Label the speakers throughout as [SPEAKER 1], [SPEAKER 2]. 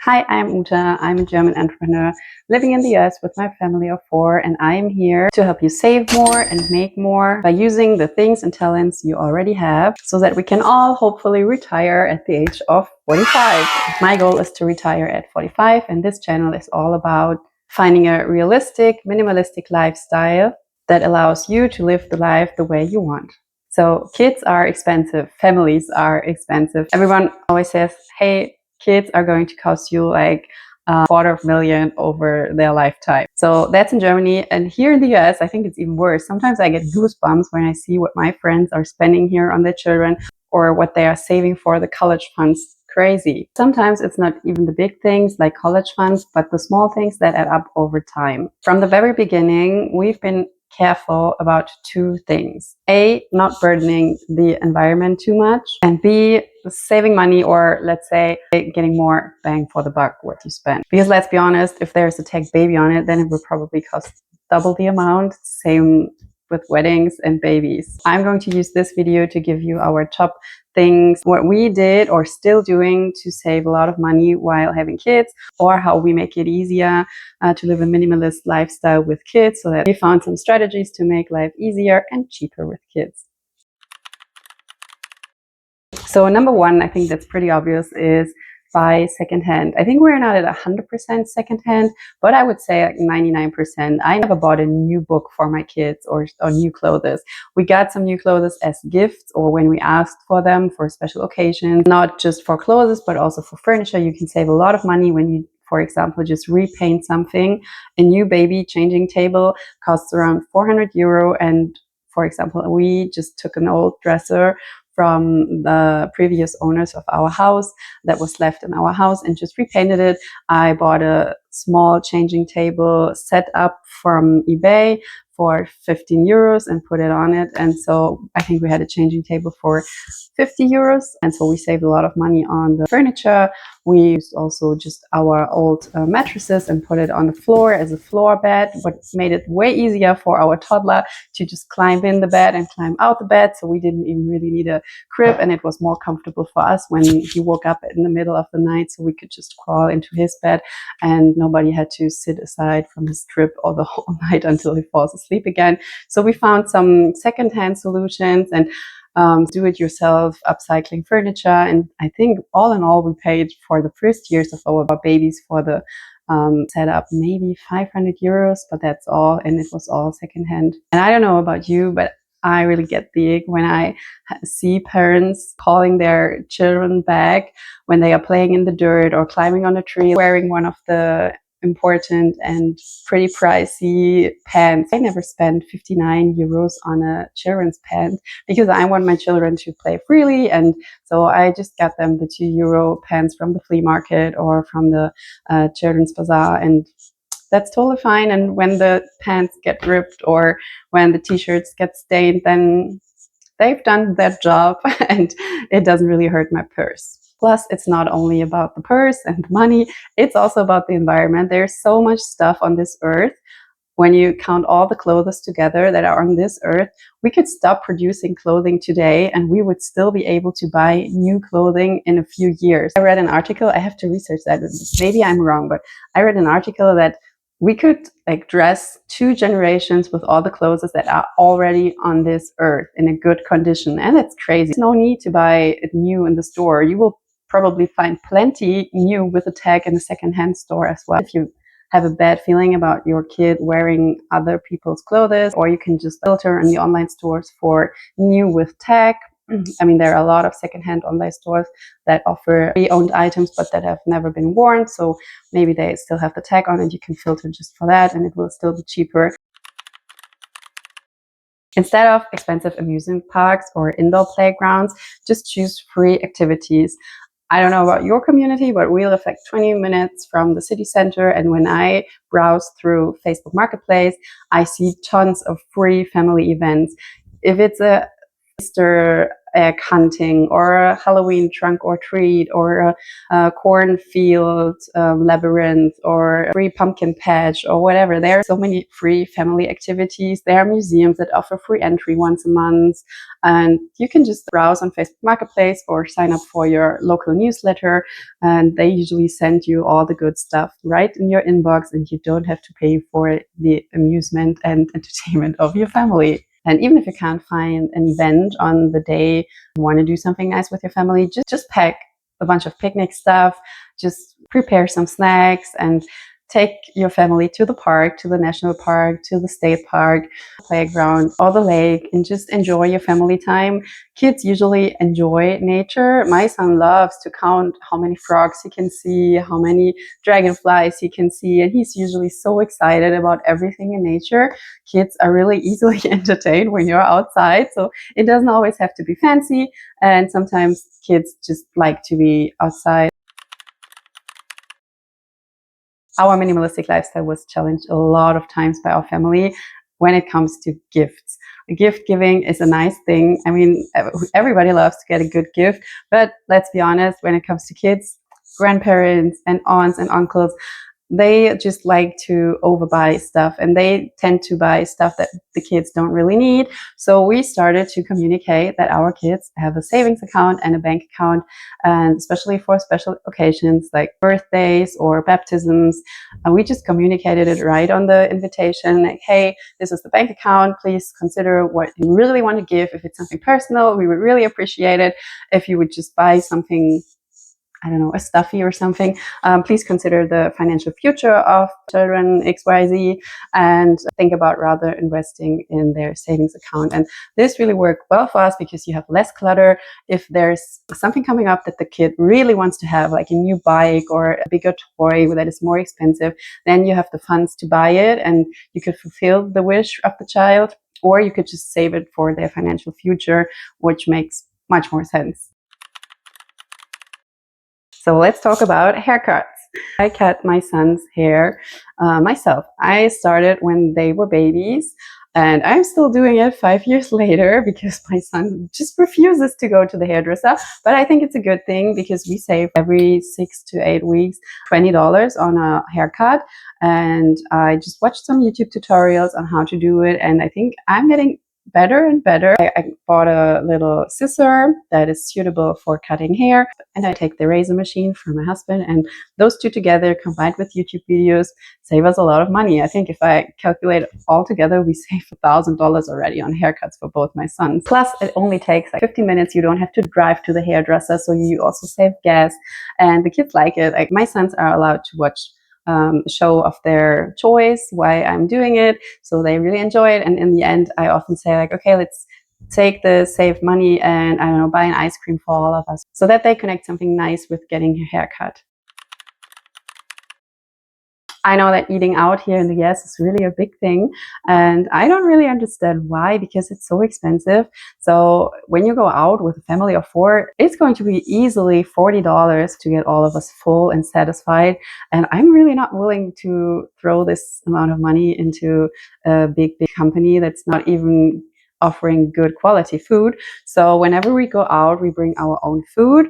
[SPEAKER 1] Hi, I'm Uta. I'm a German entrepreneur living in the US with my family of 4, and I'm here to help you save more and make more by using the things and talents you already have so that we can all hopefully retire at the age of 45. My goal is to retire at 45, and this channel is all about finding a realistic, minimalistic lifestyle that allows you to live the life the way you want. So kids are expensive, families are expensive. Everyone always says, hey, kids are going to cost you like $250,000 over their lifetime. So that's in Germany. And here in the US, I think it's even worse. Sometimes I get goosebumps when I see what my friends are spending here on their children or what they are saving for the college funds. Crazy. Sometimes it's not even the big things like college funds, but the small things that add up over time. From the very beginning, we've been careful about 2 things. A, not burdening the environment too much, and B, saving money, or let's say getting more bang for the buck what you spend. Because let's be honest, if there's a tech baby on it, then it will probably cost double the amount. Same with weddings and babies. I'm going to use this video to give you our top things, what we did or still doing to save a lot of money while having kids, or how we make it easier to live a minimalist lifestyle with kids, so that we found some strategies to make life easier and cheaper with kids. So number 1, I think that's pretty obvious, is buy secondhand. I think we're not at 100% secondhand, but I would say like 99%. I never bought a new book for my kids or new clothes. We got some new clothes as gifts or when we asked for them for special occasions, not just for clothes, but also for furniture. You can save a lot of money when you, for example, just repaint something. A new baby changing table costs around €400. And for example, we just took an old dresser from the previous owners of our house that was left in our house and just repainted it. I bought a small changing table set up from eBay for €15 and put it on it. And so I think we had a changing table for €50. And so we saved a lot of money on the furniture. We used also just our old mattresses and put it on the floor as a floor bed, but made it way easier for our toddler to just climb in the bed and climb out the bed. So we didn't even really need a crib, and it was more comfortable for us when he woke up in the middle of the night, so we could just crawl into his bed and nobody had to sit aside from his crib all the whole night until he falls asleep again. So we found some secondhand solutions and do-it-yourself upcycling furniture. And I think all in all, we paid for the first years of our babies for the setup maybe €500, but that's all, and it was all secondhand. And I don't know about you, but I really get the ick when I see parents calling their children back when they are playing in the dirt or climbing on a tree, wearing one of the important and pretty pricey pants. I never spent €59 on a children's pant because I want my children to play freely, and so I just got them the €2 pants from the flea market or from the children's bazaar, and that's totally fine. And when the pants get ripped or when the t-shirts get stained, then they've done their job and it doesn't really hurt my purse. Plus, it's not only about the purse and the money, it's also about the environment. There's so much stuff on this earth. When you count all the clothes together that are on this earth, we could stop producing clothing today and we would still be able to buy new clothing in a few years. I read an article, I have to research that, maybe I'm wrong, but I read an article that we could like dress 2 generations with all the clothes that are already on this earth in a good condition. And it's crazy. There's no need to buy it new in the store. You will probably find plenty new with a tag in the secondhand store as well. If you have a bad feeling about your kid wearing other people's clothes, or you can just filter in the online stores for new with tag. I mean, there are a lot of secondhand online stores that offer pre-owned items, but that have never been worn. So maybe they still have the tag on it. You can filter just for that and it will still be cheaper. Instead of expensive amusement parks or indoor playgrounds, just choose free activities. I don't know about your community, but we live like 20 minutes from the city center. And when I browse through Facebook Marketplace, I see tons of free family events. If it's a Easter egg hunting, or a Halloween trunk or treat, or a cornfield labyrinth, or a free pumpkin patch, or whatever. There are so many free family activities. There are museums that offer free entry once a month, and you can just browse on Facebook Marketplace or sign up for your local newsletter, and they usually send you all the good stuff right in your inbox, and you don't have to pay for the amusement and entertainment of your family. And even if you can't find an event on the day you want to do something nice with your family, just pack a bunch of picnic stuff, just prepare some snacks, and take your family to the park, to the national park, to the state park, playground, or the lake, and just enjoy your family time. Kids usually enjoy nature. My son loves to count how many frogs he can see, how many dragonflies he can see, and he's usually so excited about everything in nature. Kids are really easily entertained when you're outside, so it doesn't always have to be fancy, and sometimes kids just like to be outside. Our minimalistic lifestyle was challenged a lot of times by our family when it comes to gifts. Gift giving is a nice thing. I mean, everybody loves to get a good gift, but let's be honest, when it comes to kids, grandparents and aunts and uncles, they just like to overbuy stuff, and they tend to buy stuff that the kids don't really need. So we started to communicate that our kids have a savings account and a bank account, and especially for special occasions like birthdays or baptisms, and we just communicated it right on the invitation, like, hey, this is the bank account, please consider what you really want to give. If it's something personal, we would really appreciate it if you would just buy something, I don't know, a stuffy or something. Please consider the financial future of children XYZ and think about rather investing in their savings account. And this really worked well for us because you have less clutter. If there's something coming up that the kid really wants to have, like a new bike or a bigger toy that is more expensive, then you have the funds to buy it and you could fulfill the wish of the child, or you could just save it for their financial future, which makes much more sense. So let's talk about haircuts. I cut my son's hair myself. I started when they were babies, and I'm still doing it 5 years later because my son just refuses to go to the hairdresser. But I think it's a good thing because we save every 6 to 8 weeks $20 on a haircut. And I just watched some YouTube tutorials on how to do it, and I think I'm getting better and better. I bought a little scissor that is suitable for cutting hair, and I take the razor machine from my husband, and those two together combined with YouTube videos save us a lot of money. I think if I calculate all together, we save $1,000 already on haircuts for both my sons. Plus, it only takes like 15 minutes. You don't have to drive to the hairdresser, so you also save gas, and the kids like it. Like, my sons are allowed to watch show of their choice why I'm doing it, so they really enjoy it. And in the end, I often say, like, okay, let's take the saved money and, I don't know, buy an ice cream for all of us, so that they connect something nice with getting a haircut. I know that eating out here in the US is really a big thing, and I don't really understand why, because it's so expensive. So when you go out with a family of 4, it's going to be easily $40 to get all of us full and satisfied. And I'm really not willing to throw this amount of money into a big company that's not even offering good quality food. So whenever we go out, we bring our own food,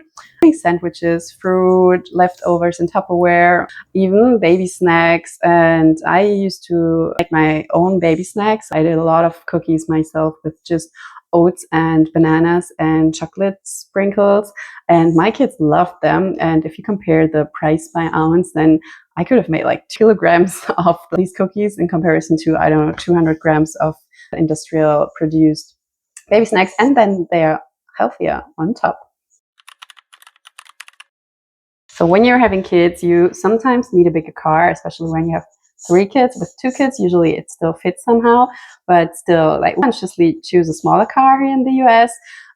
[SPEAKER 1] sandwiches, fruit, leftovers in Tupperware, even baby snacks. And I used to make my own baby snacks. I did a lot of cookies myself with just oats and bananas and chocolate sprinkles, and my kids loved them. And if you compare the price by ounce, then I could have made like 2 kilograms of these cookies in comparison to, I don't know, 200 grams of industrial produced baby snacks, and then they're healthier on top. So when you're having kids, you sometimes need a bigger car, especially when you have 3 kids. With 2 kids, usually it still fits somehow, but still, like, consciously choose a smaller car here in the US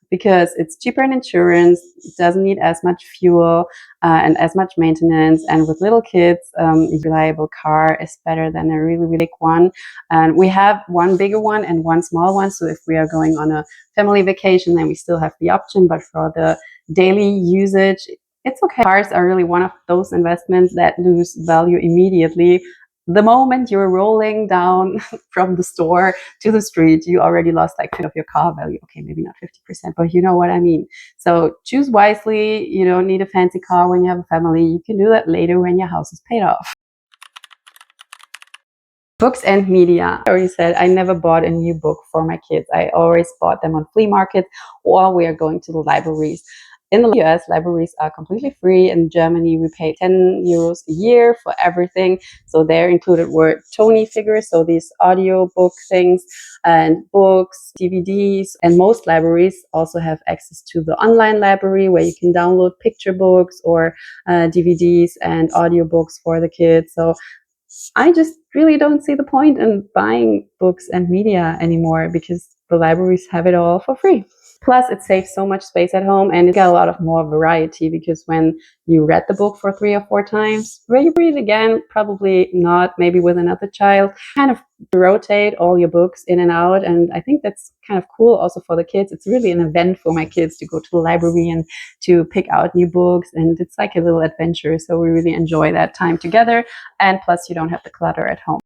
[SPEAKER 1] because it's cheaper in insurance, it doesn't need as much fuel and as much maintenance. And with little kids, a reliable car is better than a really, really big one. And we have one bigger one and one small one, so if we are going on a family vacation, then we still have the option. But for the daily usage, it's okay. Cars are really one of those investments that lose value immediately the moment you're rolling down from the store to the street, you already lost like of your car value. Okay, maybe not 50%, but you know what I mean. So choose wisely. You don't need a fancy car when you have a family. You can do that later when your house is paid off. Books and media. I already said I never bought a new book for my kids. I always bought them on flea markets, or we are going to the libraries. In the US, libraries are completely free. In Germany, we pay 10 euros a year for everything. So there included were Tony figures, so these audio book things, and books, DVDs. And most libraries also have access to the online library where you can download picture books or DVDs and audiobooks for the kids. So I just really don't see the point in buying books and media anymore because the libraries have it all for free. Plus, it saves so much space at home and you get a lot of more variety because when you read the book for 3 or 4 times, will you read it again? Probably not, maybe with another child. Kind of rotate all your books in and out, and I think that's kind of cool also for the kids. It's really an event for my kids to go to the library and to pick out new books, and it's like a little adventure, so we really enjoy that time together. And plus, you don't have the clutter at home.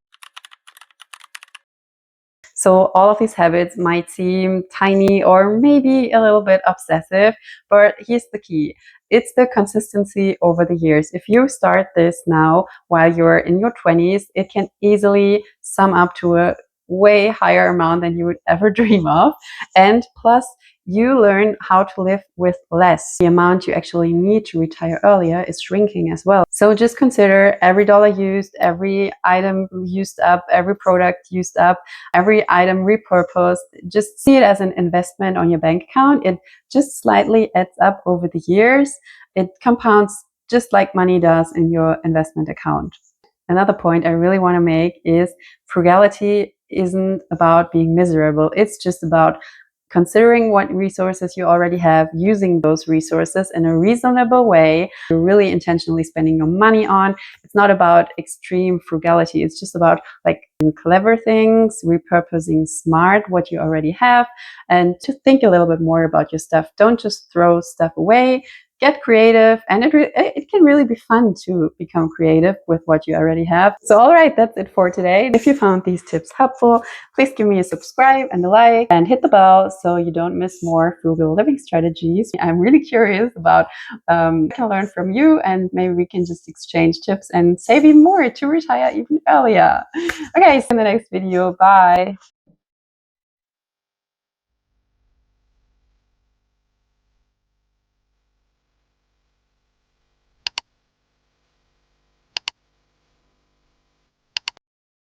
[SPEAKER 1] So all of these habits might seem tiny or maybe a little bit obsessive, but here's the key. It's the consistency over the years. If you start this now while you're in your 20s, it can easily sum up to a way higher amount than you would ever dream of. And plus, you learn how to live with less. The amount you actually need to retire earlier is shrinking as well. So just consider every dollar used, every item used up, every product used up, every item repurposed. Just see it as an investment on your bank account. It just slightly adds up over the years. It compounds just like money does in your investment account. Another point I really want to make is frugality isn't about being miserable. It's just about considering what resources you already have, using those resources in a reasonable way, you're really intentionally spending your money on. It's not about extreme frugality. It's just about like clever things, repurposing smart what you already have, and to think a little bit more about your stuff. Don't just throw stuff away. Get creative, and it can really be fun to become creative with what you already have. So all right, that's it for today. If you found these tips helpful, please give me a subscribe and a like and hit the bell so you don't miss more frugal living strategies. I'm really curious about what I can learn from you, and maybe we can just exchange tips and save even more to retire even earlier. Okay, see you in the next video. Bye.